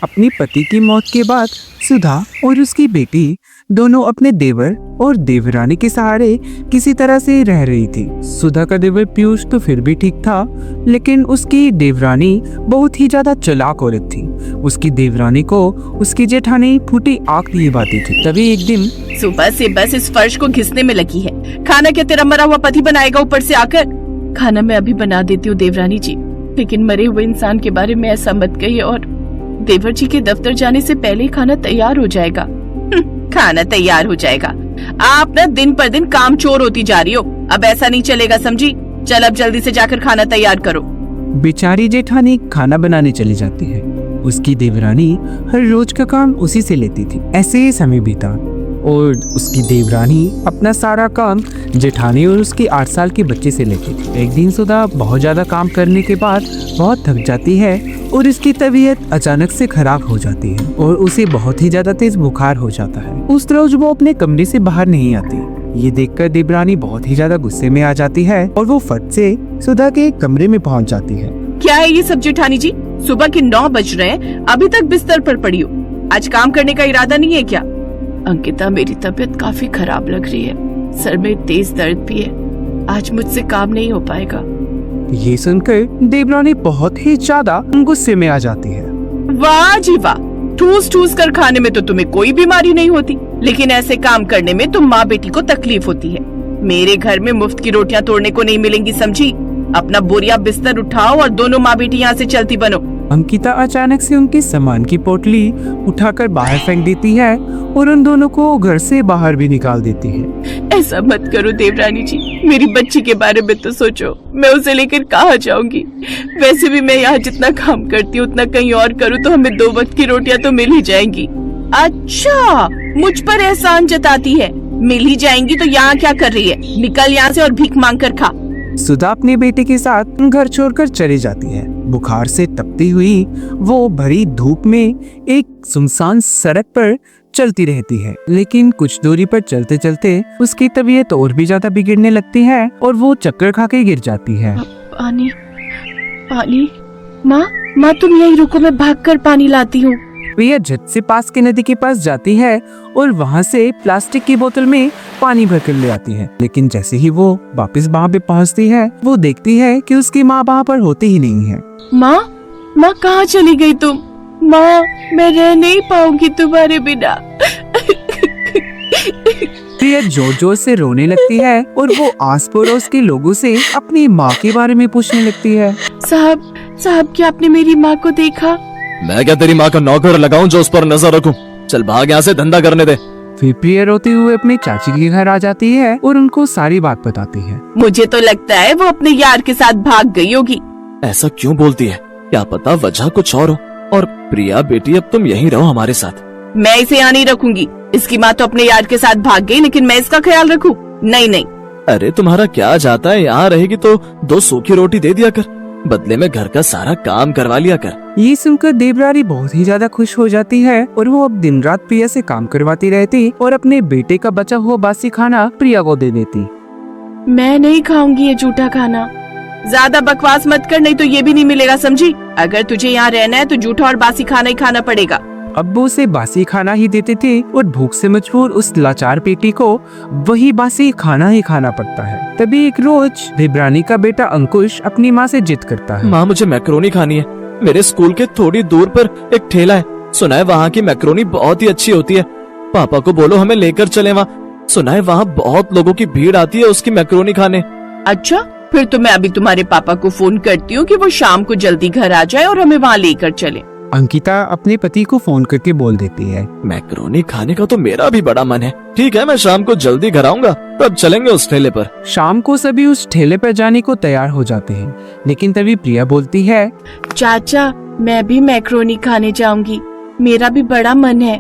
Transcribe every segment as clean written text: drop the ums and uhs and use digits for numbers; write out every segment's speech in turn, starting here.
अपनी पति की मौत के बाद सुधा और उसकी बेटी दोनों अपने देवर और देवरानी के सहारे किसी तरह से रह रही थी। सुधा का देवर पीयूष तो फिर भी ठीक था, लेकिन उसकी देवरानी बहुत ही ज्यादा चालाक औरत थी। उसकी देवरानी को उसकी जेठानी फूटी आंख लिए बाती थी। तभी एक दिन सुबह से बस इस फर्श को घिसने में लगी है। खाना क्या तेरा मरा हुआ पति बनाएगा ऊपर से आकर? खाना मैं अभी बना देती हूँ देवरानी जी, लेकिन मरे हुए इंसान के बारे में ऐसा मत कहिए, और देवर जी के दफ्तर जाने से पहले ही खाना तैयार हो जाएगा। खाना तैयार हो जाएगा? आप ना दिन पर दिन काम चोर होती जा रही हो। अब ऐसा नहीं चलेगा, समझी? चल अब जल्दी से जाकर खाना तैयार करो। बेचारी जेठानी खाना बनाने चली जाती है। उसकी देवरानी हर रोज का काम उसी से लेती थी। ऐसे ही समय बीता और उसकी देवरानी अपना सारा काम जेठानी और उसके 8 साल के बच्चे से लेती थी। एक दिन सुधा बहुत ज्यादा काम करने के बाद बहुत थक जाती है और इसकी तबीयत अचानक से खराब हो जाती है और उसे बहुत ही ज्यादा तेज बुखार हो जाता है। उस रोज वो अपने कमरे से बाहर नहीं आती। ये देखकर देवरानी बहुत ही ज्यादा गुस्से में आ जाती है और वो फट से सुधा के कमरे में पहुंच जाती है। क्या है ये सब जेठानी जी? सुबह के 9 बज रहे हैं, अभी तक बिस्तर पर पड़ी हो। आज काम करने का इरादा नहीं है क्या? अंकिता, मेरी तबीयत काफी खराब लग रही है, सर में तेज दर्द भी है, आज मुझसे काम नहीं हो पाएगा। ये सुनकर देवरानी बहुत ही ज्यादा गुस्से में आ जाती है। वाह जी वाह, ठूस ठूस कर खाने में तो तुम्हें कोई बीमारी नहीं होती, लेकिन ऐसे काम करने में तुम माँ बेटी को तकलीफ होती है। मेरे घर में मुफ्त की रोटियां तोड़ने को नहीं मिलेंगी, समझी? अपना बोरिया बिस्तर उठाओ और दोनों माँ बेटी यहाँ से चलती बनो। अंकिता अचानक से उनके सामान की पोटली उठाकर बाहर फेंक देती है और उन दोनों को घर से बाहर भी निकाल देती है। ऐसा मत करो देवरानी जी, मेरी बच्ची के बारे में तो सोचो। मैं उसे लेकर कहाँ जाऊंगी? वैसे भी मैं यहाँ जितना काम करती हूँ उतना कहीं और करूँ तो हमें 2 वक्त की रोटियां तो मिल ही जाएंगी। अच्छा, मुझ पर एहसान जताती है। मिल ही जाएंगी तो यहाँ क्या कर रही है? निकल यहाँ से और भीख मांग कर खा। सुधा अपने बेटे के साथ घर छोड़कर चली जाती है। बुखार से तपती हुई वो भरी धूप में एक सुनसान सड़क पर चलती रहती है, लेकिन कुछ दूरी पर चलते चलते उसकी तबीयत और भी ज्यादा बिगड़ने लगती है और वो चक्कर खा के गिर जाती है। पानी, पानी। माँ तुम यहीं रुको, मैं भागकर पानी लाती हूँ। प्रिया झट से पास के नदी के पास जाती है और वहाँ से प्लास्टिक की बोतल में पानी भरकर ले आती है, लेकिन जैसे ही वो वापस वहाँ पे पहुँचती है वो देखती है कि उसकी माँ वहाँ पर होती ही नहीं है। माँ कहाँ चली गई तुम? माँ, मैं रह नहीं पाऊंगी तुम्हारे बिना। प्रिया जोर जोर से रोने लगती है और वो आस पड़ोस के लोगों से अपनी माँ के बारे में पूछने लगती है। साहब क्या आपने मेरी माँ को देखा? मैं क्या तेरी माँ का नौकर लगाऊं जो उस पर नजर रखूं? चल भाग यहाँ से, धंधा करने दे। फिर प्रिया रोते हुए अपने चाची के घर आ जाती है और उनको सारी बात बताती है। मुझे तो लगता है वो अपने यार के साथ भाग गई होगी। ऐसा क्यों बोलती है? क्या पता वजह कुछ और हो। और प्रिया बेटी, अब तुम यहीं रहो हमारे साथ। मैं इसे यहाँ नहीं रखूंगी। इसकी माँ तो अपने यार के साथ भाग गई, लेकिन मैं इसका ख्याल रखूं? नहीं। अरे तुम्हारा क्या जाता है, यहाँ रहेगी तो 2 सूखी रोटी दे दिया कर, बदले में घर का सारा काम करवा लिया कर। ये सुनकर देवरानी बहुत ही ज्यादा खुश हो जाती है और वो अब दिन रात प्रिया से काम करवाती रहती और अपने बेटे का बचा हुआ बासी खाना प्रिया को दे देती। मैं नहीं खाऊंगी ये झूठा खाना। ज्यादा बकवास मत कर, नहीं तो ये भी नहीं मिलेगा, समझी? अगर तुझे यहाँ रहना है तो झूठा और बासी खाना ही खाना पड़ेगा। अब वो उसे बासी खाना ही देते थे और भूख से मजबूर उस लाचार बेटी को वही बासी खाना ही खाना पड़ता है। तभी एक रोज देवरानी का बेटा अंकुश अपनी माँ से जिद करता है। माँ, मुझे मैक्रोनी खानी है। मेरे स्कूल के थोड़ी दूर पर एक ठेला है, सुना है वहाँ की मैक्रोनी बहुत ही अच्छी होती है। पापा को बोलो हमें लेकर चले वहाँ। सुना है वहाँ बहुत लोगों की भीड़ आती है उसकी मैक्रोनी खाने। अच्छा, फिर तो मैं अभी तुम्हारे पापा को फोन करती हूँ कि वो शाम को जल्दी घर आ जाए और हमें वहाँ लेकर चले। अंकिता अपने पति को फोन करके बोल देती है। मैक्रोनी खाने का तो मेरा भी बड़ा मन है। ठीक है, मैं शाम को जल्दी घर आऊंगा, तब चलेंगे उस ठेले पर। शाम को सभी उस ठेले पर जाने को तैयार हो जाते हैं, लेकिन तभी प्रिया बोलती है, चाचा मैं भी मैक्रोनी खाने जाऊंगी, मेरा भी बड़ा मन है।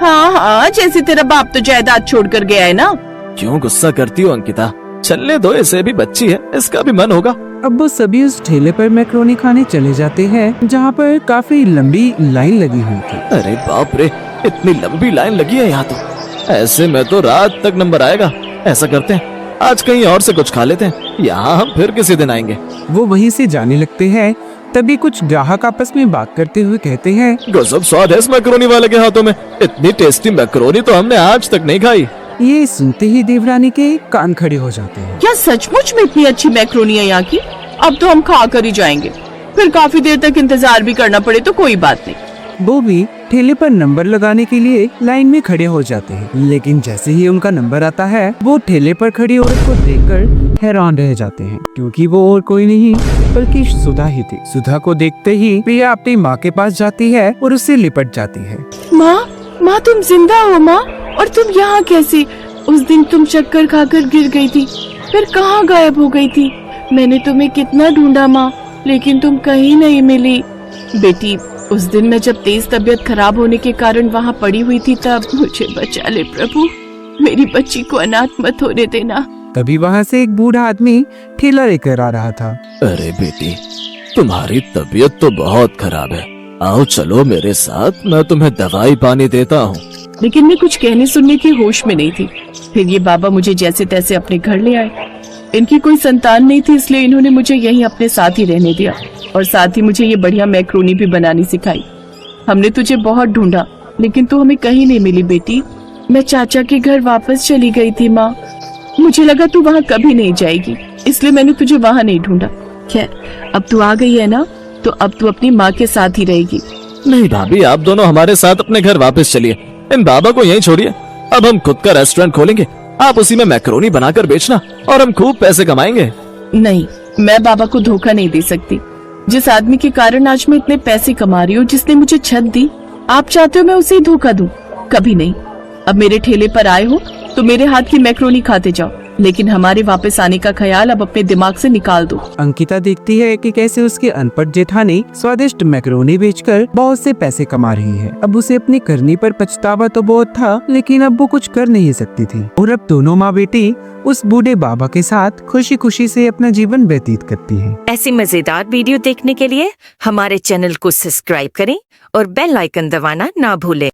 हाँ, जैसे तेरा बाप तो जायदाद छोड़कर गया है ना। क्यों गुस्सा करती हो अंकिता? चलने दो, इसे भी बच्ची है, इसका भी मन होगा। अब वो सभी उस ठेले पर मैक्रोनी खाने चले जाते हैं, जहाँ पर काफी लंबी लाइन लगी हुई थी। अरे बाप रे, इतनी लंबी लाइन लगी है यहाँ तो। ऐसे में तो रात तक नंबर आएगा। ऐसा करते हैं, आज कहीं और से कुछ खा लेते हैं, यहाँ हम फिर किसी दिन आएंगे। वो वहीं से जाने लगते हैं तभी कुछ ग्राहक आपस में बात करते हुए कहते हैं, गजब स्वाद है इस मैक्रोनी वाले के हाथों में। इतनी टेस्टी मैक्रोनी तो हमने आज तक नहीं खाई। ये सुनते ही देवरानी के कान खड़े हो जाते हैं। क्या सचमुच में इतनी अच्छी मैक्रोनी है यहाँ की? अब तो हम खा कर ही जाएंगे, फिर काफी देर तक इंतजार भी करना पड़े तो कोई बात नहीं। वो भी ठेले पर नंबर लगाने के लिए लाइन में खड़े हो जाते हैं, लेकिन जैसे ही उनका नंबर आता है वो ठेले पर खड़ी औरत को देखकर हैरान रह जाते हैं, क्योंकि वो और कोई नहीं बल्कि सुधा ही थी। सुधा को देखते ही प्रिया अपनी माँ के पास जाती है और उससे लिपट जाती है। माँ तुम जिंदा हो माँ? और तुम यहाँ कैसे? उस दिन तुम चक्कर खाकर गिर गई थी, फिर कहाँ गायब हो गई थी? मैंने तुम्हें कितना ढूंढा माँ, लेकिन तुम कहीं नहीं मिली। बेटी, उस दिन मैं जब तेज तबीयत खराब होने के कारण वहाँ पड़ी हुई थी, तब मुझे बचा ले प्रभु, मेरी बच्ची को अनाथ मत होने देना। तभी वहाँ से एक बूढ़ा आदमी ठेला लेकर आ रहा था। अरे बेटी, तुम्हारी तबीयत तो बहुत खराब है, आओ चलो मेरे साथ, मैं तुम्हें दवाई पानी देता हूँ। लेकिन मैं कुछ कहने सुनने की होश में नहीं थी। फिर ये बाबा मुझे जैसे तैसे अपने घर ले आए। इनकी कोई संतान नहीं थी, इसलिए इन्होंने मुझे यहीं अपने साथ ही रहने दिया और साथ ही मुझे ये बढ़िया मैक्रोनी भी बनानी सिखाई। हमने तुझे बहुत ढूंढा, लेकिन तू हमें कहीं नहीं मिली बेटी। मैं चाचा के घर वापस चली गई थी माँ, मुझे लगा तू वहाँ कभी नहीं जाएगी, इसलिए मैंने तुझे वहाँ नहीं ढूंढा। खैर, अब तू आ गई है ना, तो अब तू अपनी माँ के साथ ही रहेगी। नहीं भाभी, आप दोनों हमारे साथ अपने घर वापस चलिए, इन बाबा को यहीं छोड़िए। अब हम खुद का रेस्टोरेंट खोलेंगे, आप उसी में मैक्रोनी बनाकर बेचना और हम खूब पैसे कमाएंगे। नहीं, मैं बाबा को धोखा नहीं दे सकती। जिस आदमी के कारण आज मैं इतने पैसे कमा रही हूँ, जिसने मुझे छत दी, आप चाहते हो मैं उसे ही धोखा दूं? कभी नहीं। अब मेरे ठेले पर आए हो तो मेरे हाथ की मैक्रोनी खाते जाओ, लेकिन हमारे वापस आने का ख्याल अब अपने दिमाग से निकाल दो। अंकिता देखती है कि कैसे उसके अनपढ़ जेठानी स्वादिष्ट मैक्रोनी बेचकर बहुत से पैसे कमा रही है। अब उसे अपनी करनी पर पछतावा तो बहुत था, लेकिन अब वो कुछ कर नहीं सकती थी। और अब दोनों माँ बेटी उस बूढ़े बाबा के साथ खुशी खुशी से अपना जीवन व्यतीत करती है। ऐसी मजेदार वीडियो देखने के लिए हमारे चैनल को सब्सक्राइब करें और बेल आइकन दबाना ना भूलें।